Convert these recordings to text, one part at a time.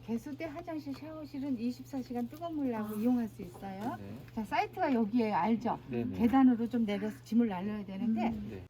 개수대 화장실 샤워실은 24시간 뜨거운 물 나고 이용할 수 있어요. 네. 자, 사이트가 여기에 알죠? 네네. 계단으로 좀 내려서 짐을 날려야 되는데 네.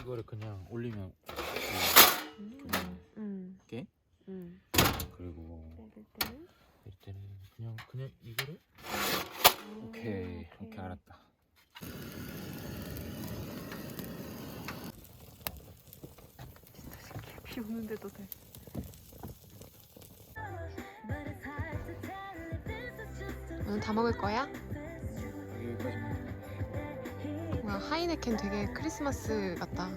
이거를 그냥 올리면 이렇게 그리고 내릴 때는 그냥 이거를 오케이 알았다. 비 오는데도 돼. 오늘 다 먹을 거야? 여기까지만. 와, 하이네켄 되게 크리스마스 같다.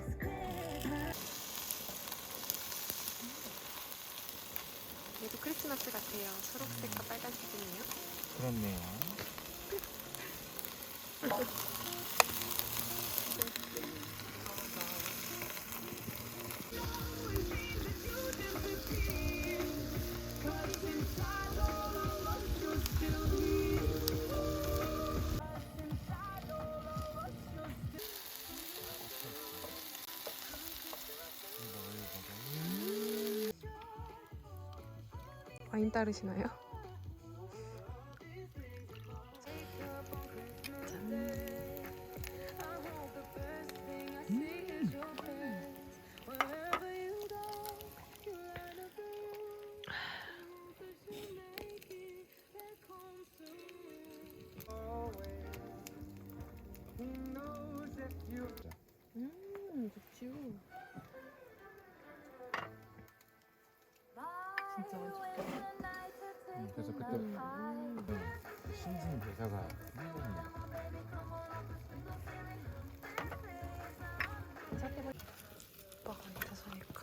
얘도 크리스마스 같아요. 초록색과 빨간색이네요. 그렇네요. 와인 따르시나요? 좋죠. 진짜 맛있다. 그래서 그때 신진 대사가 오빠가 앉아서니까.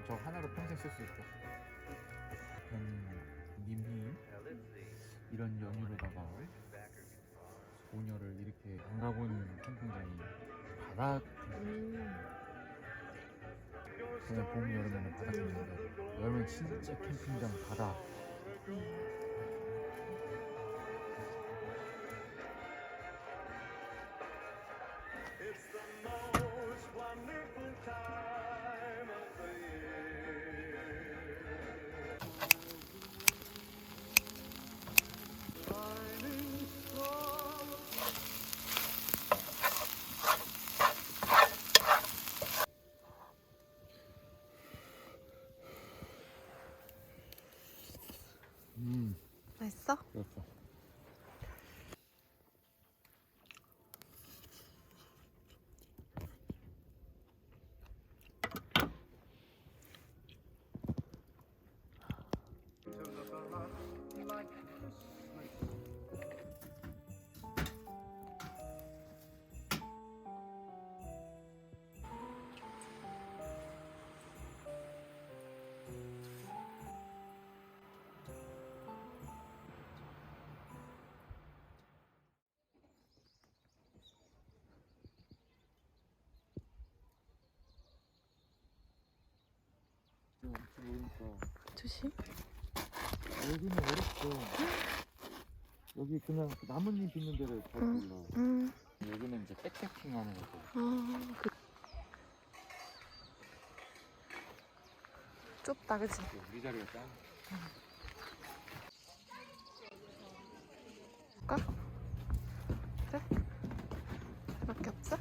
저 하나로 평생 쓸 수 있다. 님이 이런 연유로다가 소녀를 이렇게 안 가본 캠핑장이 바다 그냥 봄 여름에는 바다 캠핑인데 여름엔 진짜 캠핑장 바다. 맛있어? 그렇죠. 모르니까. 조심. 여기는 어렵죠. 여기 그냥 그 나뭇잎 있는 데를 잘 몰라. 여기는 이제 백패킹 하는 거고. 좁다, 그치? 우리 자리가 짱. 가? 그래? 밖에 없어?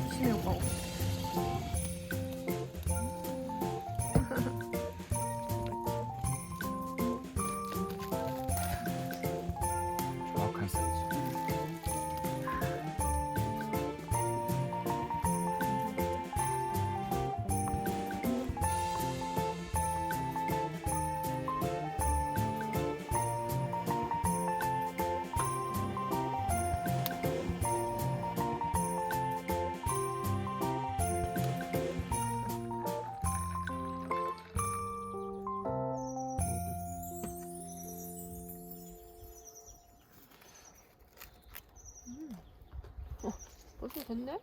조심히 오빠. 정확한 사이즈. 벌써 됐네?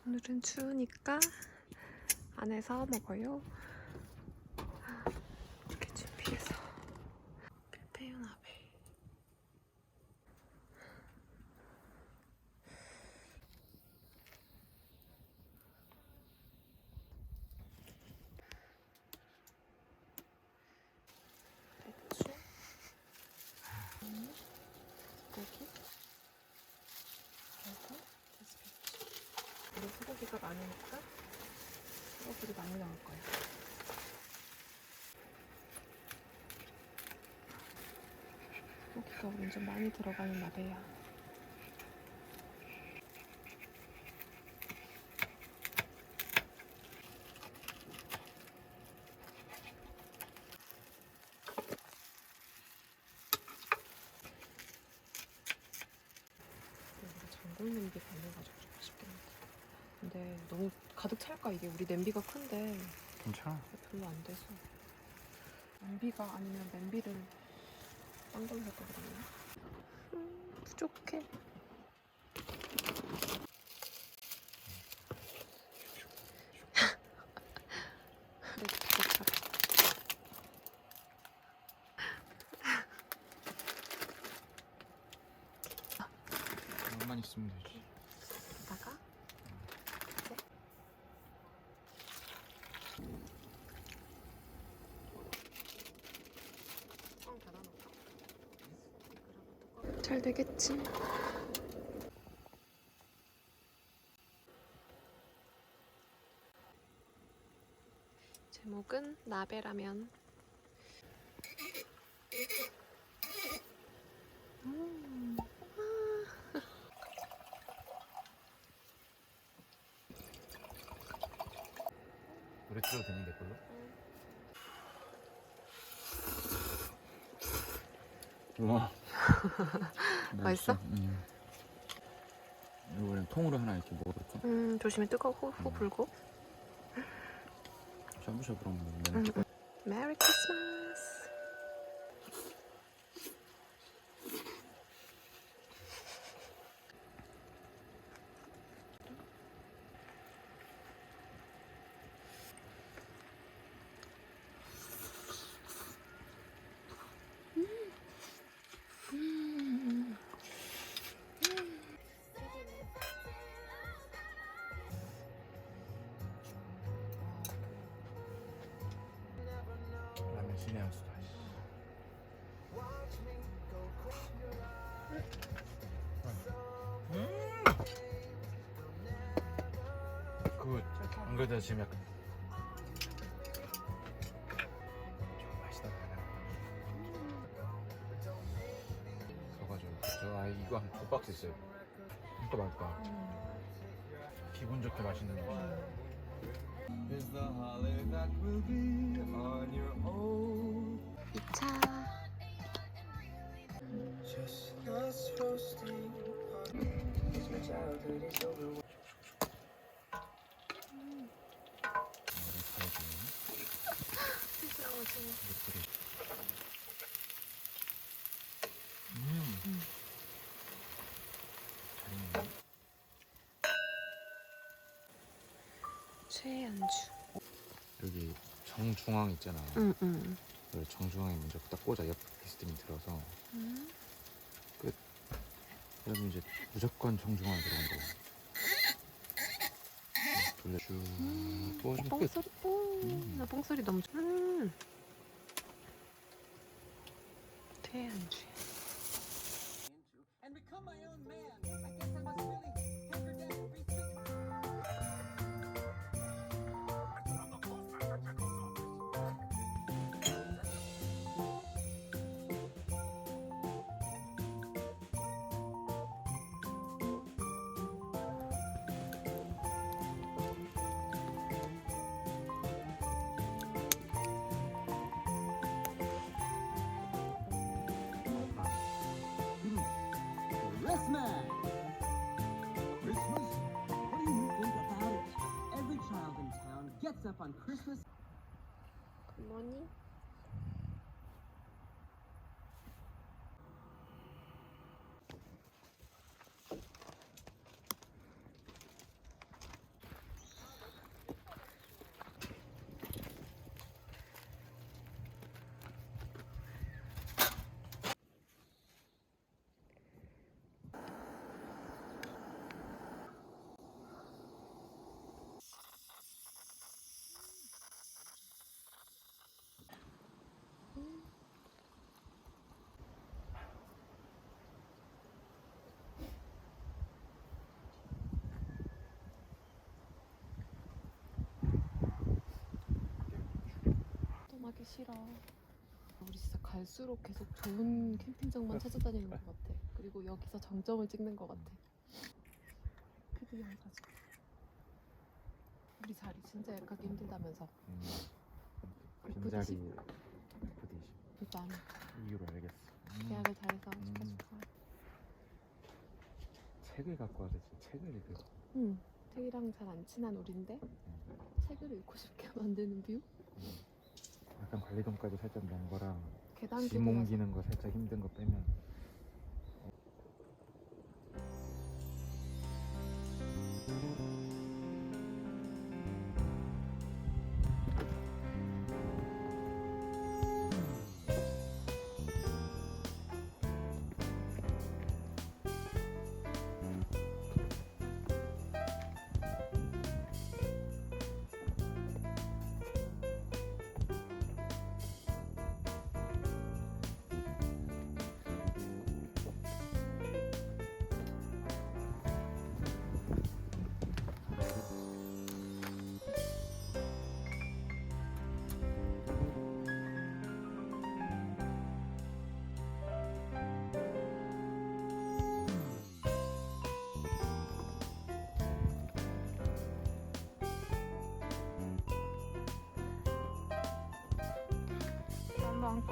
오늘은 추우니까 안에서 먹어요. 이렇게 준비해서 필페유나베. 배추, 고기, 그리고 베스배추. 우리 소고기가 많으니까 소고기를 많이 넣을 거예요. 소고기가 완전 많이 들어가는 나베야. 여기가 장골 냄비가 아니어가지고 좀 아쉽겠는데. 근데 너무 가득 찰까? 이게 우리 냄비가 큰데 괜찮아. 별로 안 돼서. 냄비가 아니면 냄비를 딴 걸로 할 거거든요. 부족해. 엄마 가만히 있으면 되지. 여기다가 이제 잘 되겠지. 제목은 나베라면. 노래 틀어도 되니 내 걸로? 와. 맛있어? 이거 그냥 통으로 하나 이렇게 먹어볼까? 조심히 뜨거워. 후 불고. 샤브샤브로 먹으면 메리 크리스마스. 라면 신의 한 수다. 굿. 안 그래도 지금 약간 좀 맛있다 나는. 그래가지고 그죠? 아 이거 한 2박스 있어요. 진짜 맛있다. 기분 좋게 맛있는 거. Is the holly that will be on your own. 2차. Chestnuts roasting. My childhood is over. 최안주. 여기 정중앙 있잖아. 응. 그 정중앙에 먼저 딱 꽂아. 옆 피스톤이 들어서. 그러면 이제 무조건 정중앙에 들어간다고. 돌려 쭉 부어주면 끝. 뽕소리 뽕. 나 뽕소리 너무 좋아. 최안주. And become my own man. I guess I must really hunker down and be too. Christmas! Christmas? What do you think about it? Every child in town gets up on Christmas. 굿모닝. 떠나기 싫어. 우리 진짜 갈수록 계속 좋은 캠핑장만 찾아다니는 것 같아. 그리고 여기서 정점을 찍는 것 같아. 피드형 사진. 우리 자리 진짜 예약하기 힘들다면서. 빈자리 부디시. 일단 이유로 알겠어. 예약을 잘해서 축하. 책을 갖고 와서 지금 책을 읽어. 응. 책이랑 잘 안 친한 우린데 책을 읽고 싶게 만드는 뷰? 약간 관리동까지 살짝 낸 거랑 계단 짐 옮기는 거 살짝 힘든 거 빼면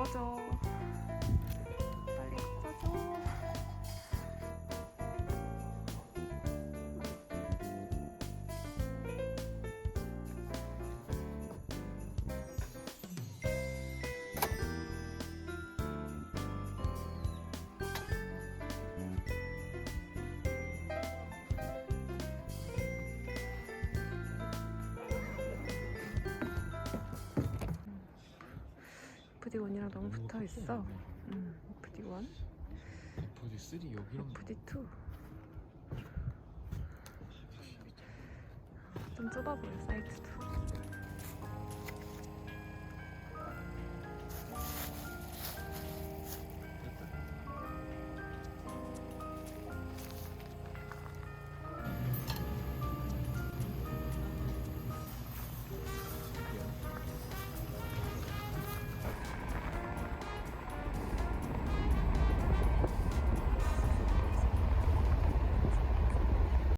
꺼져. 빨리 꺼져. FD1이랑 너무 붙어 있어. FD1, FD 3 여기랑 FD2. 좀 좁아 보여 사이트도.